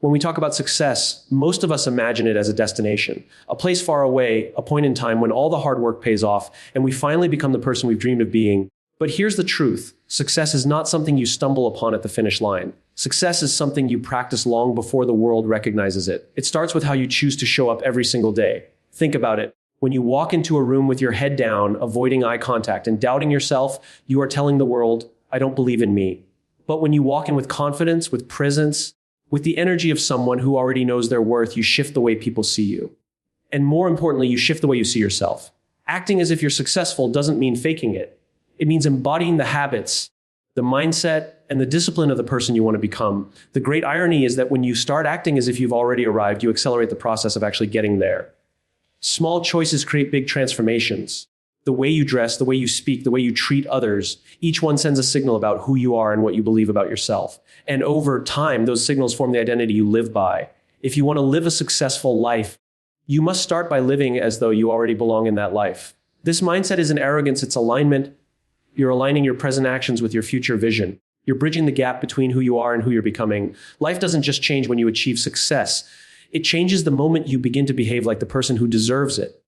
When we talk about success, most of us imagine it as a destination, a place far away, a point in time when all the hard work pays off and we finally become the person we've dreamed of being. But here's the truth. Success is not something you stumble upon at the finish line. Success is something you practice long before the world recognizes it. It starts with how you choose to show up every single day. Think about it. When you walk into a room with your head down, avoiding eye contact and doubting yourself, you are telling the world, I don't believe in me. But when you walk in with confidence, with presence, with the energy of someone who already knows their worth, you shift the way people see you. And more importantly, you shift the way you see yourself. Acting as if you're successful doesn't mean faking it. It means embodying the habits, the mindset, and the discipline of the person you want to become. The great irony is that when you start acting as if you've already arrived, you accelerate the process of actually getting there. Small choices create big transformations. The way you dress, the way you speak, the way you treat others, each one sends a signal about who you are and what you believe about yourself. And over time, those signals form the identity you live by. If you want to live a successful life, you must start by living as though you already belong in that life. This mindset isn't arrogance, it's alignment. You're aligning your present actions with your future vision. You're bridging the gap between who you are and who you're becoming. Life doesn't just change when you achieve success. It changes the moment you begin to behave like the person who deserves it.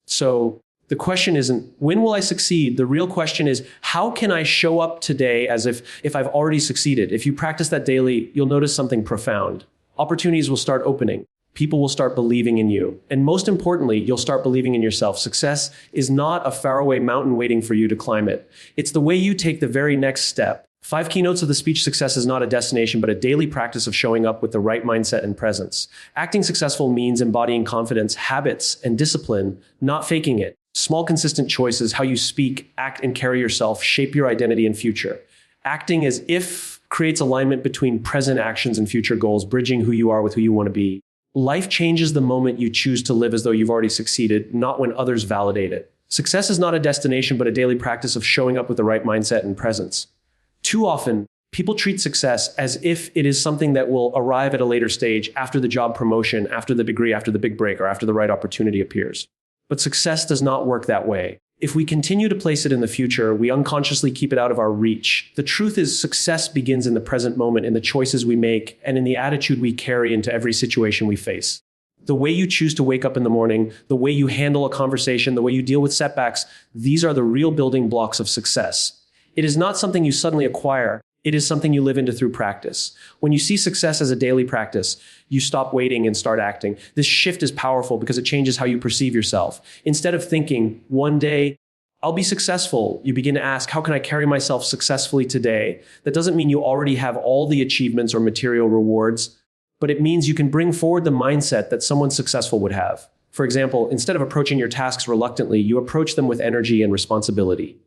So the question isn't, when will I succeed? The real question is, how can I show up today as if I've already succeeded? If you practice that daily, you'll notice something profound. Opportunities will start opening. People will start believing in you. And most importantly, you'll start believing in yourself. Success is not a faraway mountain waiting for you to climb it. It's the way you take the very next step. 5 keynotes of the speech: success is not a destination, but a daily practice of showing up with the right mindset and presence. Acting successful means embodying confidence, habits, and discipline, not faking it. Small, consistent choices, how you speak, act, and carry yourself, shape your identity and future. Acting as if creates alignment between present actions and future goals, bridging who you are with who you want to be. Life changes the moment you choose to live as though you've already succeeded, not when others validate it. Success is not a destination, but a daily practice of showing up with the right mindset and presence. Too often, people treat success as if it is something that will arrive at a later stage, after the job promotion, after the degree, after the big break, or after the right opportunity appears. But success does not work that way. If we continue to place it in the future, we unconsciously keep it out of our reach. The truth is, success begins in the present moment, in the choices we make, and in the attitude we carry into every situation we face. The way you choose to wake up in the morning, the way you handle a conversation, the way you deal with setbacks, these are the real building blocks of success. It is not something you suddenly acquire. It is something you live into through practice. When you see success as a daily practice, you stop waiting and start acting. This shift is powerful because it changes how you perceive yourself. Instead of thinking, one day, I'll be successful, you begin to ask, how can I carry myself successfully today? That doesn't mean you already have all the achievements or material rewards, but it means you can bring forward the mindset that someone successful would have. For example, instead of approaching your tasks reluctantly, you approach them with energy and responsibility.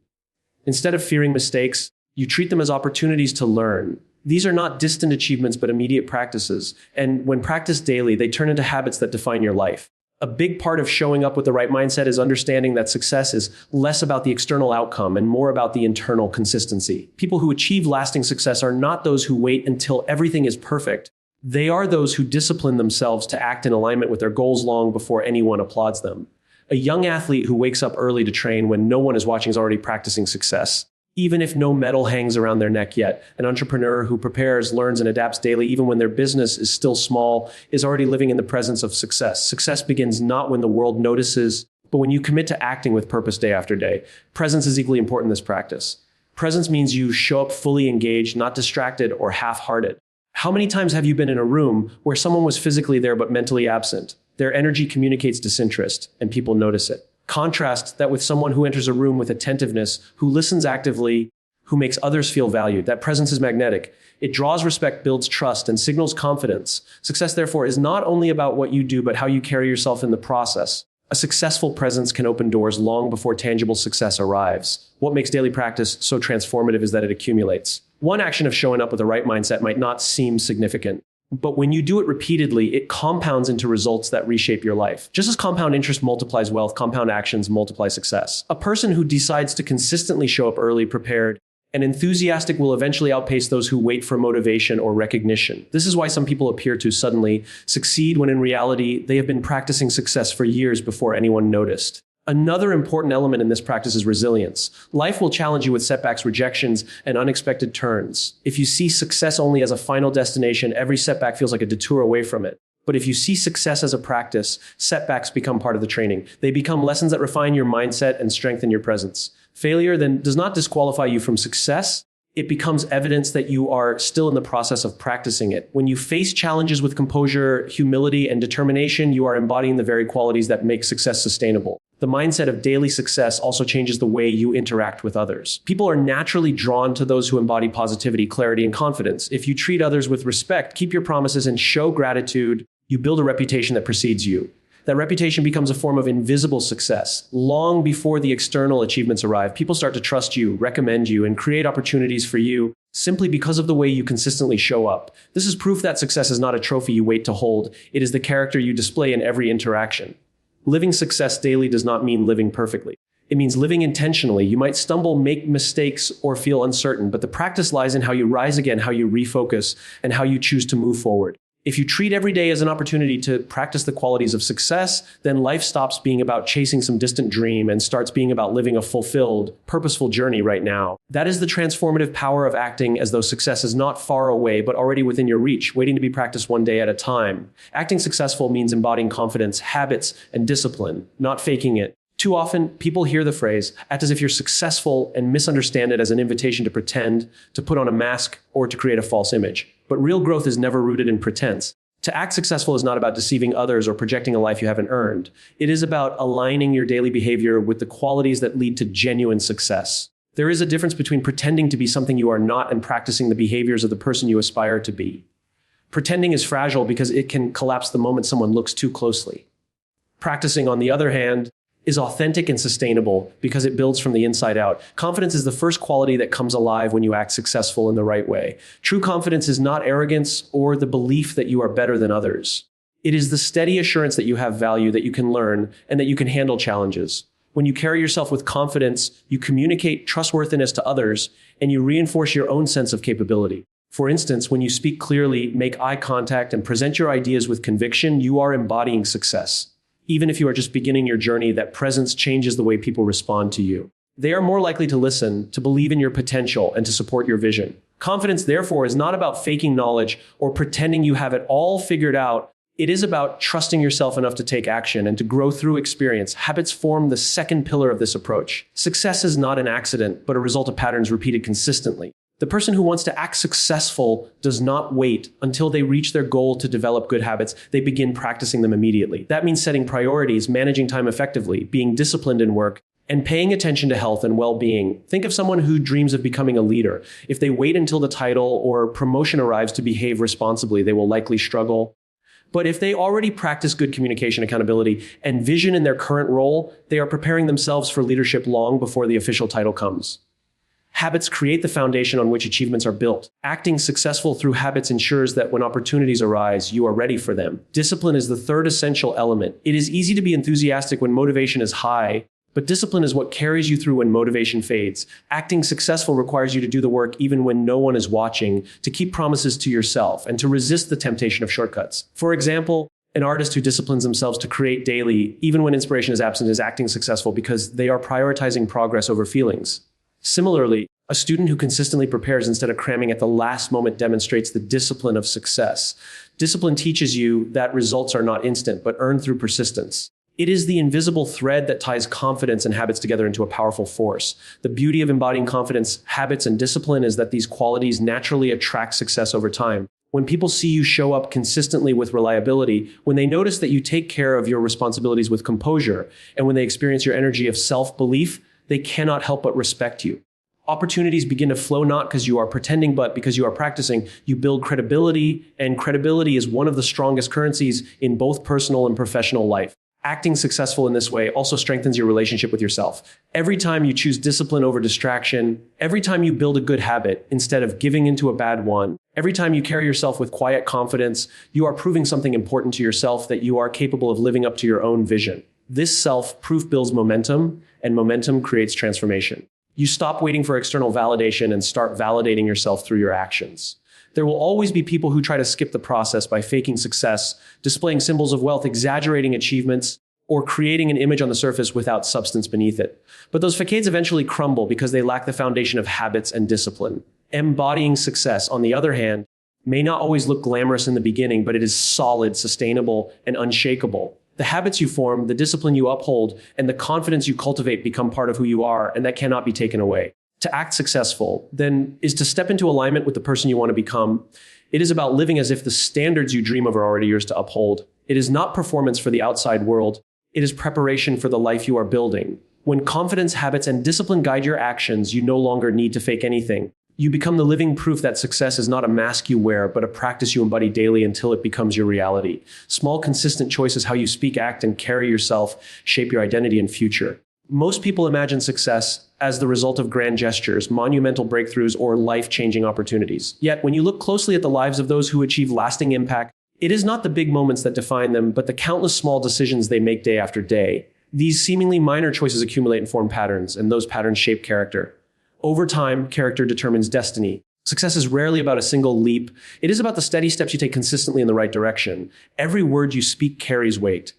Instead of fearing mistakes, you treat them as opportunities to learn. These are not distant achievements, but immediate practices. And when practiced daily, they turn into habits that define your life. A big part of showing up with the right mindset is understanding that success is less about the external outcome and more about the internal consistency. People who achieve lasting success are not those who wait until everything is perfect. They are those who discipline themselves to act in alignment with their goals long before anyone applauds them. A young athlete who wakes up early to train when no one is watching is already practicing success, even if no medal hangs around their neck yet. An entrepreneur who prepares, learns, and adapts daily, even when their business is still small, is already living in the presence of success. Success begins not when the world notices, but when you commit to acting with purpose day after day. Presence is equally important in this practice. Presence means you show up fully engaged, not distracted or half-hearted. How many times have you been in a room where someone was physically there but mentally absent? Their energy communicates disinterest, and people notice it. Contrast that with someone who enters a room with attentiveness, who listens actively, who makes others feel valued. That presence is magnetic. It draws respect, builds trust, and signals confidence. Success, therefore, is not only about what you do, but how you carry yourself in the process. A successful presence can open doors long before tangible success arrives. What makes daily practice so transformative is that it accumulates. One action of showing up with the right mindset might not seem significant, but when you do it repeatedly, it compounds into results that reshape your life. Just as compound interest multiplies wealth, compound actions multiply success. A person who decides to consistently show up early, prepared, and enthusiastic will eventually outpace those who wait for motivation or recognition. This is why some people appear to suddenly succeed when in reality, they have been practicing success for years before anyone noticed. Another important element in this practice is resilience. Life will challenge you with setbacks, rejections, and unexpected turns. If you see success only as a final destination, every setback feels like a detour away from it. But if you see success as a practice, setbacks become part of the training. They become lessons that refine your mindset and strengthen your presence. Failure then does not disqualify you from success. It becomes evidence that you are still in the process of practicing it. When you face challenges with composure, humility, and determination, you are embodying the very qualities that make success sustainable. The mindset of daily success also changes the way you interact with others. People are naturally drawn to those who embody positivity, clarity, and confidence. If you treat others with respect, keep your promises, and show gratitude, you build a reputation that precedes you. That reputation becomes a form of invisible success. Long before the external achievements arrive, people start to trust you, recommend you, and create opportunities for you simply because of the way you consistently show up. This is proof that success is not a trophy you wait to hold. It is the character you display in every interaction. Living success daily does not mean living perfectly. It means living intentionally. You might stumble, make mistakes, or feel uncertain, but the practice lies in how you rise again, how you refocus, and how you choose to move forward. If you treat every day as an opportunity to practice the qualities of success, then life stops being about chasing some distant dream and starts being about living a fulfilled, purposeful journey right now. That is the transformative power of acting as though success is not far away, but already within your reach, waiting to be practiced one day at a time. Acting successful means embodying confidence, habits, and discipline, not faking it. Too often, people hear the phrase, act as if you're successful, and misunderstand it as an invitation to pretend, to put on a mask, or to create a false image. But real growth is never rooted in pretense. To act successful is not about deceiving others or projecting a life you haven't earned. It is about aligning your daily behavior with the qualities that lead to genuine success. There is a difference between pretending to be something you are not and practicing the behaviors of the person you aspire to be. Pretending is fragile because it can collapse the moment someone looks too closely. Practicing, on the other hand, is authentic and sustainable because it builds from the inside out. Confidence is the first quality that comes alive when you act successful in the right way. True confidence is not arrogance or the belief that you are better than others. It is the steady assurance that you have value, that you can learn, and that you can handle challenges. When you carry yourself with confidence, you communicate trustworthiness to others, and you reinforce your own sense of capability. For instance, when you speak clearly, make eye contact, and present your ideas with conviction, you are embodying success. Even if you are just beginning your journey, that presence changes the way people respond to you. They are more likely to listen, to believe in your potential, and to support your vision. Confidence, therefore, is not about faking knowledge or pretending you have it all figured out. It is about trusting yourself enough to take action and to grow through experience. Habits form the second pillar of this approach. Success is not an accident, but a result of patterns repeated consistently. The person who wants to act successful does not wait until they reach their goal to develop good habits. They begin practicing them immediately. That means setting priorities, managing time effectively, being disciplined in work, and paying attention to health and well-being. Think of someone who dreams of becoming a leader. If they wait until the title or promotion arrives to behave responsibly, they will likely struggle. But if they already practice good communication, accountability, and vision in their current role, they are preparing themselves for leadership long before the official title comes. Habits create the foundation on which achievements are built. Acting successful through habits ensures that when opportunities arise, you are ready for them. Discipline is the third essential element. It is easy to be enthusiastic when motivation is high, but discipline is what carries you through when motivation fades. Acting successful requires you to do the work even when no one is watching, to keep promises to yourself, and to resist the temptation of shortcuts. For example, an artist who disciplines themselves to create daily, even when inspiration is absent, is acting successful because they are prioritizing progress over feelings. Similarly, a student who consistently prepares instead of cramming at the last moment demonstrates the discipline of success. Discipline teaches you that results are not instant, but earned through persistence. It is the invisible thread that ties confidence and habits together into a powerful force. The beauty of embodying confidence, habits, and discipline is that these qualities naturally attract success over time. When people see you show up consistently with reliability, when they notice that you take care of your responsibilities with composure, and when they experience your energy of self-belief, they cannot help but respect you. Opportunities begin to flow not because you are pretending, but because you are practicing. You build credibility, and credibility is one of the strongest currencies in both personal and professional life. Acting successful in this way also strengthens your relationship with yourself. Every time you choose discipline over distraction, every time you build a good habit instead of giving into a bad one, every time you carry yourself with quiet confidence, you are proving something important to yourself, that you are capable of living up to your own vision. This self-proof builds momentum, and momentum creates transformation. You stop waiting for external validation and start validating yourself through your actions. There will always be people who try to skip the process by faking success, displaying symbols of wealth, exaggerating achievements, or creating an image on the surface without substance beneath it. But those facades eventually crumble because they lack the foundation of habits and discipline. Embodying success, on the other hand, may not always look glamorous in the beginning, but it is solid, sustainable, and unshakable. The habits you form, the discipline you uphold, and the confidence you cultivate become part of who you are, and that cannot be taken away. To act successful, then, is to step into alignment with the person you want to become. It is about living as if the standards you dream of are already yours to uphold. It is not performance for the outside world. It is preparation for the life you are building. When confidence, habits, and discipline guide your actions, you no longer need to fake anything. You become the living proof that success is not a mask you wear, but a practice you embody daily until it becomes your reality. Small, consistent choices, how you speak, act, and carry yourself, shape your identity and future. Most people imagine success as the result of grand gestures, monumental breakthroughs, or life-changing opportunities. Yet, when you look closely at the lives of those who achieve lasting impact, it is not the big moments that define them, but the countless small decisions they make day after day. These seemingly minor choices accumulate and form patterns, and those patterns shape character. Over time, character determines destiny. Success is rarely about a single leap. It is about the steady steps you take consistently in the right direction. Every word you speak carries weight.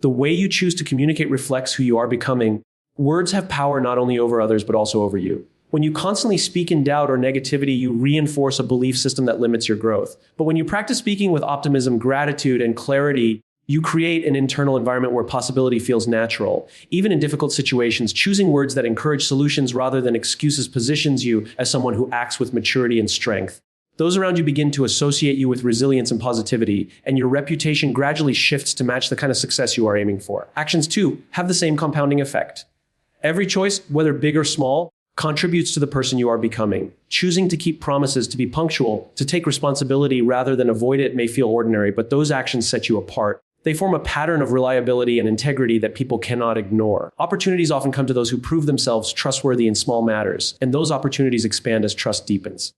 The way you choose to communicate reflects who you are becoming. Words have power not only over others, but also over you. When you constantly speak in doubt or negativity, you reinforce a belief system that limits your growth. But when you practice speaking with optimism, gratitude, and clarity, you create an internal environment where possibility feels natural. Even in difficult situations, choosing words that encourage solutions rather than excuses positions you as someone who acts with maturity and strength. Those around you begin to associate you with resilience and positivity, and your reputation gradually shifts to match the kind of success you are aiming for. Actions, too, have the same compounding effect. Every choice, whether big or small, contributes to the person you are becoming. Choosing to keep promises, to be punctual, to take responsibility rather than avoid it may feel ordinary, but those actions set you apart. They form a pattern of reliability and integrity that people cannot ignore. Opportunities often come to those who prove themselves trustworthy in small matters, and those opportunities expand as trust deepens.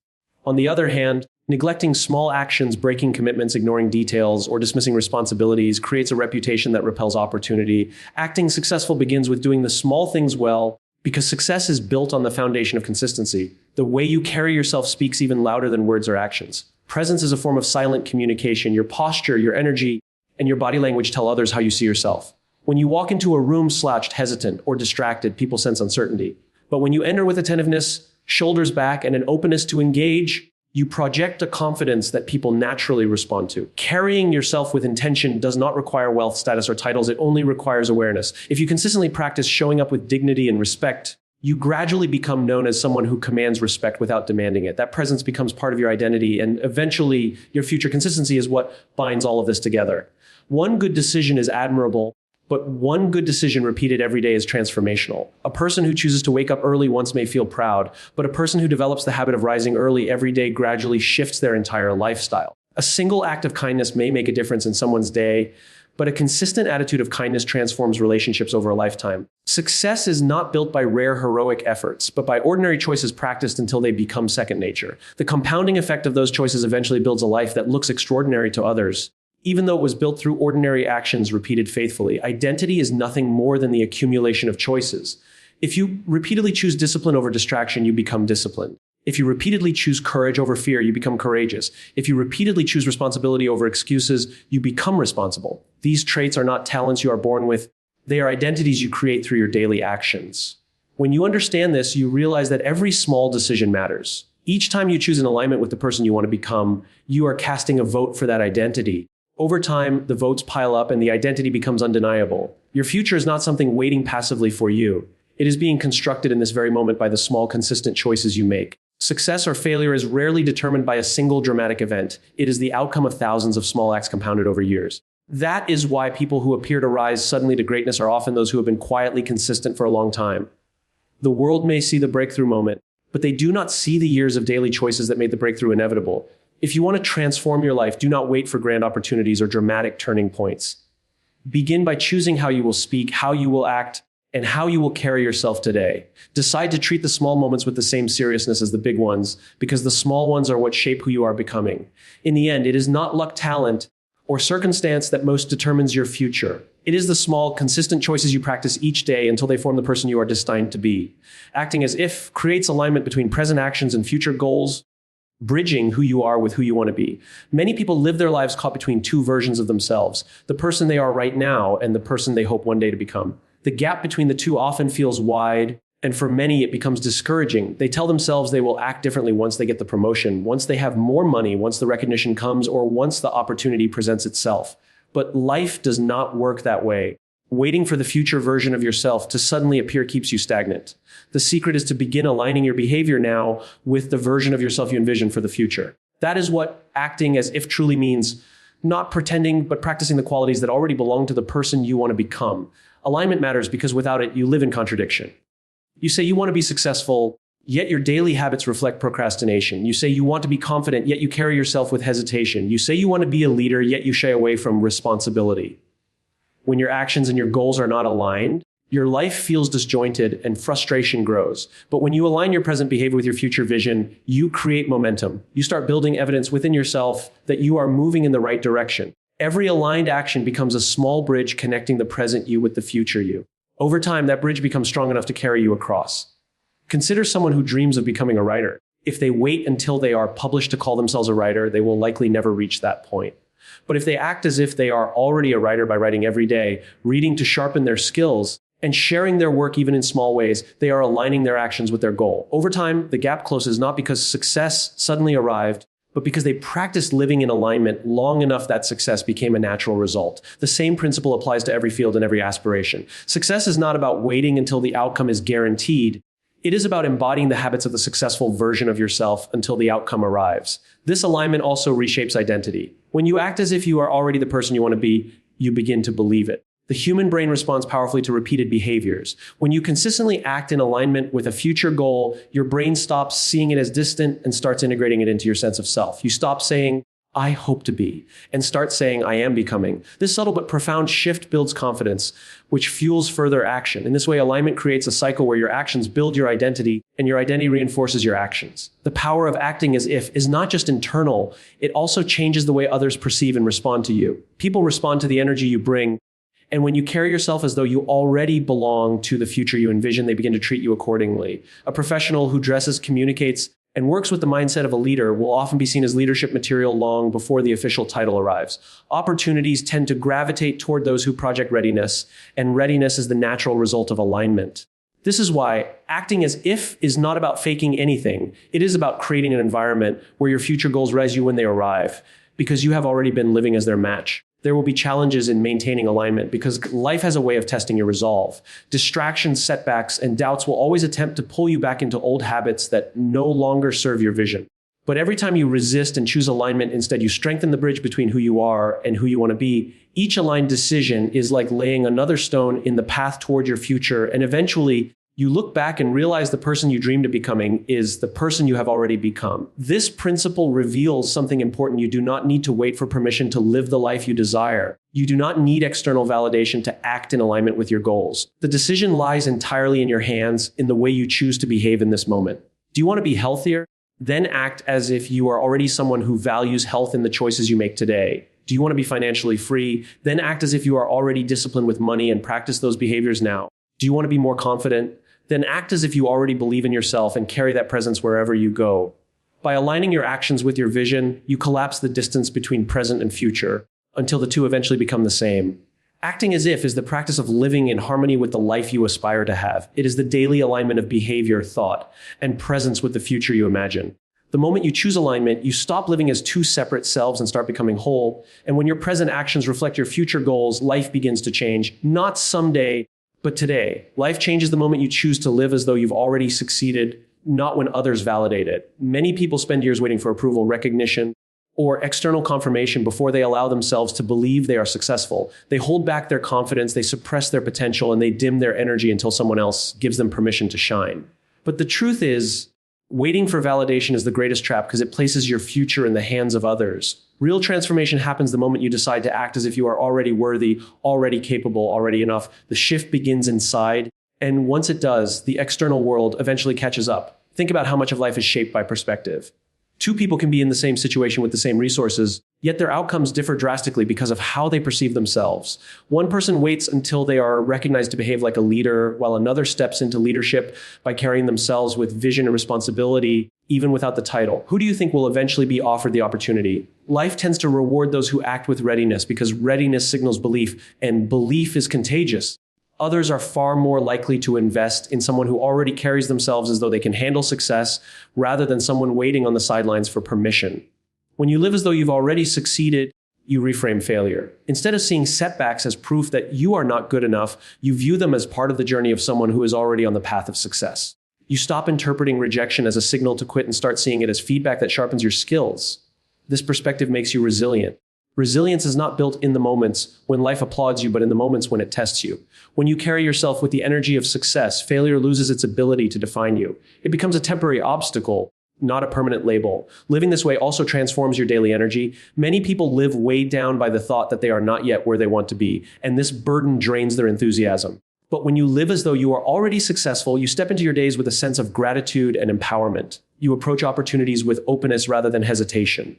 On the other hand, neglecting small actions, breaking commitments, ignoring details, or dismissing responsibilities creates a reputation that repels opportunity. Acting successful begins with doing the small things well, because success is built on the foundation of consistency. The way you carry yourself speaks even louder than words or actions. Presence is a form of silent communication. Your posture, your energy, and your body language tell others how you see yourself. When you walk into a room slouched, hesitant, or distracted, people sense uncertainty. But when you enter with attentiveness, shoulders back, and an openness to engage, you project a confidence that people naturally respond to. Carrying yourself with intention does not require wealth, status, or titles. It only requires awareness. If you consistently practice showing up with dignity and respect, you gradually become known as someone who commands respect without demanding it. That presence becomes part of your identity, and eventually your future consistency is what binds all of this together. One good decision is admirable, but one good decision repeated every day is transformational. A person who chooses to wake up early once may feel proud, but a person who develops the habit of rising early every day gradually shifts their entire lifestyle. A single act of kindness may make a difference in someone's day, but a consistent attitude of kindness transforms relationships over a lifetime. Success is not built by rare heroic efforts, but by ordinary choices practiced until they become second nature. The compounding effect of those choices eventually builds a life that looks extraordinary to others, even though it was built through ordinary actions repeated faithfully. Identity is nothing more than the accumulation of choices. If you repeatedly choose discipline over distraction, you become disciplined. If you repeatedly choose courage over fear, you become courageous. If you repeatedly choose responsibility over excuses, you become responsible. These traits are not talents you are born with. They are identities you create through your daily actions. When you understand this, you realize that every small decision matters. Each time you choose an alignment with the person you want to become, you are casting a vote for that identity. Over time, the votes pile up and the identity becomes undeniable. Your future is not something waiting passively for you. It is being constructed in this very moment by the small, consistent choices you make. Success or failure is rarely determined by a single dramatic event. It is the outcome of thousands of small acts compounded over years. That is why people who appear to rise suddenly to greatness are often those who have been quietly consistent for a long time. The world may see the breakthrough moment, but they do not see the years of daily choices that made the breakthrough inevitable. If you want to transform your life, do not wait for grand opportunities or dramatic turning points. Begin by choosing how you will speak, how you will act, and how you will carry yourself today. Decide to treat the small moments with the same seriousness as the big ones, because the small ones are what shape who you are becoming. In the end, it is not luck, talent, or circumstance that most determines your future. It is the small, consistent choices you practice each day until they form the person you are destined to be. Acting as if creates alignment between present actions and future goals. bridging who you are with who you want to be. Many people live their lives caught between two versions of themselves, the person they are right now and the person they hope one day to become. The gap between the two often feels wide, and for many it becomes discouraging. They tell themselves they will act differently once they get the promotion, once they have more money, once the recognition comes, or once the opportunity presents itself. But life does not work that way. Waiting for the future version of yourself to suddenly appear keeps you stagnant. The secret is to begin aligning your behavior now with the version of yourself you envision for the future. That is what acting as if truly means, not pretending, but practicing the qualities that already belong to the person you want to become. Alignment matters because without it, you live in contradiction. You say you want to be successful, yet your daily habits reflect procrastination. You say you want to be confident, yet you carry yourself with hesitation. You say you want to be a leader, yet you shy away from responsibility. When your actions and your goals are not aligned, your life feels disjointed and frustration grows. But when you align your present behavior with your future vision, you create momentum. You start building evidence within yourself that you are moving in the right direction. Every aligned action becomes a small bridge connecting the present you with the future you. Over time, that bridge becomes strong enough to carry you across. Consider someone who dreams of becoming a writer. If they wait until they are published to call themselves a writer, they will likely never reach that point. But if they act as if they are already a writer by writing every day, reading to sharpen their skills, and sharing their work even in small ways, they are aligning their actions with their goal. Over time, the gap closes not because success suddenly arrived, but because they practiced living in alignment long enough that success became a natural result. The same principle applies to every field and every aspiration. Success is not about waiting until the outcome is guaranteed. It is about embodying the habits of the successful version of yourself until the outcome arrives. This alignment also reshapes identity. When you act as if you are already the person you want to be, you begin to believe it. The human brain responds powerfully to repeated behaviors. When you consistently act in alignment with a future goal, your brain stops seeing it as distant and starts integrating it into your sense of self. You stop saying, I hope to be, and start saying, I am becoming. This subtle but profound shift builds confidence, which fuels further action. In this way, alignment creates a cycle where your actions build your identity, and your identity reinforces your actions. The power of acting as if is not just internal, it also changes the way others perceive and respond to you. People respond to the energy you bring, and when you carry yourself as though you already belong to the future you envision, they begin to treat you accordingly. A professional who dresses, communicates, and works with the mindset of a leader will often be seen as leadership material long before the official title arrives. Opportunities tend to gravitate toward those who project readiness, and readiness is the natural result of alignment. This is why acting as if is not about faking anything. It is about creating an environment where your future goals rise you when they arrive, because you have already been living as their match. There will be challenges in maintaining alignment because life has a way of testing your resolve. Distractions, setbacks, and doubts will always attempt to pull you back into old habits that no longer serve your vision. But every time you resist and choose alignment, instead you strengthen the bridge between who you are and who you want to be. Each aligned decision is like laying another stone in the path toward your future, and eventually you look back and realize the person you dreamed of becoming is the person you have already become. This principle reveals something important. You do not need to wait for permission to live the life you desire. You do not need external validation to act in alignment with your goals. The decision lies entirely in your hands, in the way you choose to behave in this moment. Do you want to be healthier? Then act as if you are already someone who values health in the choices you make today. Do you want to be financially free? Then act as if you are already disciplined with money and practice those behaviors now. Do you want to be more confident? Then act as if you already believe in yourself and carry that presence wherever you go. By aligning your actions with your vision, you collapse the distance between present and future until the two eventually become the same. Acting as if is the practice of living in harmony with the life you aspire to have. It is the daily alignment of behavior, thought, and presence with the future you imagine. The moment you choose alignment, you stop living as two separate selves and start becoming whole. And when your present actions reflect your future goals, life begins to change, not someday, but today. Life changes the moment you choose to live as though you've already succeeded, not when others validate it. Many people spend years waiting for approval, recognition, or external confirmation before they allow themselves to believe they are successful. They hold back their confidence, they suppress their potential, and they dim their energy until someone else gives them permission to shine. But the truth is, waiting for validation is the greatest trap because it places your future in the hands of others. Real transformation happens the moment you decide to act as if you are already worthy, already capable, already enough. The shift begins inside, and once it does, the external world eventually catches up. Think about how much of life is shaped by perspective. Two people can be in the same situation with the same resources, yet their outcomes differ drastically because of how they perceive themselves. One person waits until they are recognized to behave like a leader, while another steps into leadership by carrying themselves with vision and responsibility, even without the title. Who do you think will eventually be offered the opportunity? Life tends to reward those who act with readiness because readiness signals belief, and belief is contagious. Others are far more likely to invest in someone who already carries themselves as though they can handle success rather than someone waiting on the sidelines for permission. When you live as though you've already succeeded, you reframe failure. Instead of seeing setbacks as proof that you are not good enough, you view them as part of the journey of someone who is already on the path of success. You stop interpreting rejection as a signal to quit and start seeing it as feedback that sharpens your skills. This perspective makes you resilient. Resilience is not built in the moments when life applauds you, but in the moments when it tests you. When you carry yourself with the energy of success, failure loses its ability to define you. It becomes a temporary obstacle, not a permanent label. Living this way also transforms your daily energy. Many people live weighed down by the thought that they are not yet where they want to be, and this burden drains their enthusiasm. But when you live as though you are already successful, you step into your days with a sense of gratitude and empowerment. You approach opportunities with openness rather than hesitation.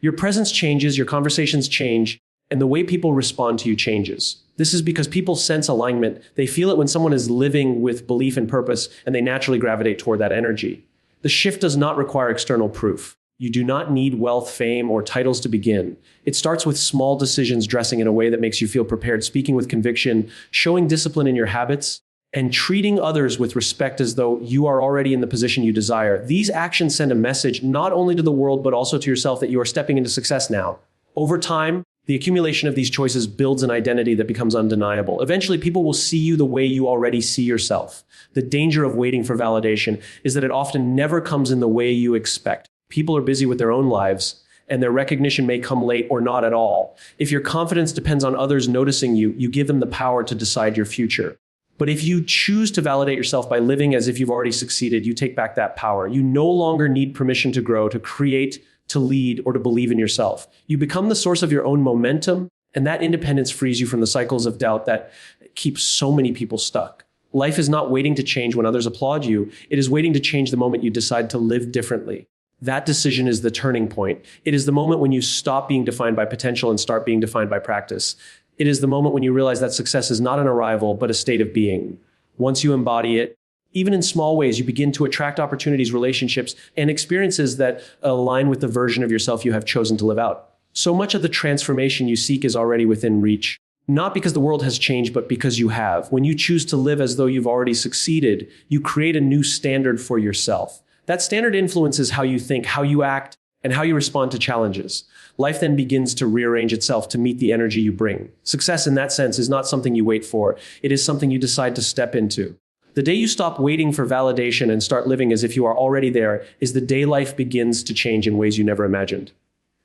Your presence changes, your conversations change, and the way people respond to you changes. This is because people sense alignment. They feel it when someone is living with belief and purpose, and they naturally gravitate toward that energy. The shift does not require external proof. You do not need wealth, fame, or titles to begin. It starts with small decisions, dressing in a way that makes you feel prepared, speaking with conviction, showing discipline in your habits, and treating others with respect as though you are already in the position you desire. These actions send a message not only to the world, but also to yourself that you are stepping into success now. Over time, the accumulation of these choices builds an identity that becomes undeniable. Eventually, people will see you the way you already see yourself. The danger of waiting for validation is that it often never comes in the way you expect. People are busy with their own lives, and their recognition may come late or not at all. If your confidence depends on others noticing you, you give them the power to decide your future. But if you choose to validate yourself by living as if you've already succeeded, you take back that power. You no longer need permission to grow, to create, to lead, or to believe in yourself. You become the source of your own momentum, and that independence frees you from the cycles of doubt that keep so many people stuck. Life is not waiting to change when others applaud you. It is waiting to change the moment you decide to live differently. That decision is the turning point. It is the moment when you stop being defined by potential and start being defined by practice. It is the moment when you realize that success is not an arrival, but a state of being. Once you embody it, even in small ways, you begin to attract opportunities, relationships, and experiences that align with the version of yourself you have chosen to live out. So much of the transformation you seek is already within reach, not because the world has changed, but because you have. When you choose to live as though you've already succeeded, you create a new standard for yourself. That standard influences how you think, how you act, and how you respond to challenges. Life then begins to rearrange itself to meet the energy you bring. Success in that sense is not something you wait for. It is something you decide to step into. The day you stop waiting for validation and start living as if you are already there is the day life begins to change in ways you never imagined.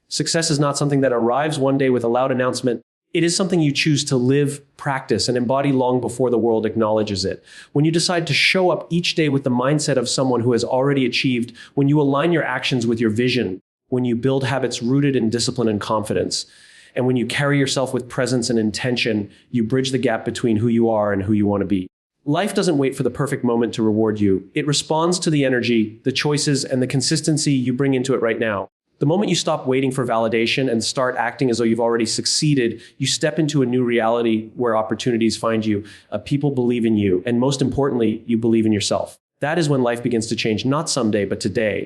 Success is not something that arrives one day with a loud announcement. It is something you choose to live, practice, and embody long before the world acknowledges it. When you decide to show up each day with the mindset of someone who has already achieved, when you align your actions with your vision, when you build habits rooted in discipline and confidence, and when you carry yourself with presence and intention, you bridge the gap between who you are and who you want to be. Life doesn't wait for the perfect moment to reward you. It responds to the energy, the choices, and the consistency you bring into it right now. The moment you stop waiting for validation and start acting as though you've already succeeded, you step into a new reality where opportunities find you, people believe in you, and most importantly, you believe in yourself. That is when life begins to change, not someday, but today.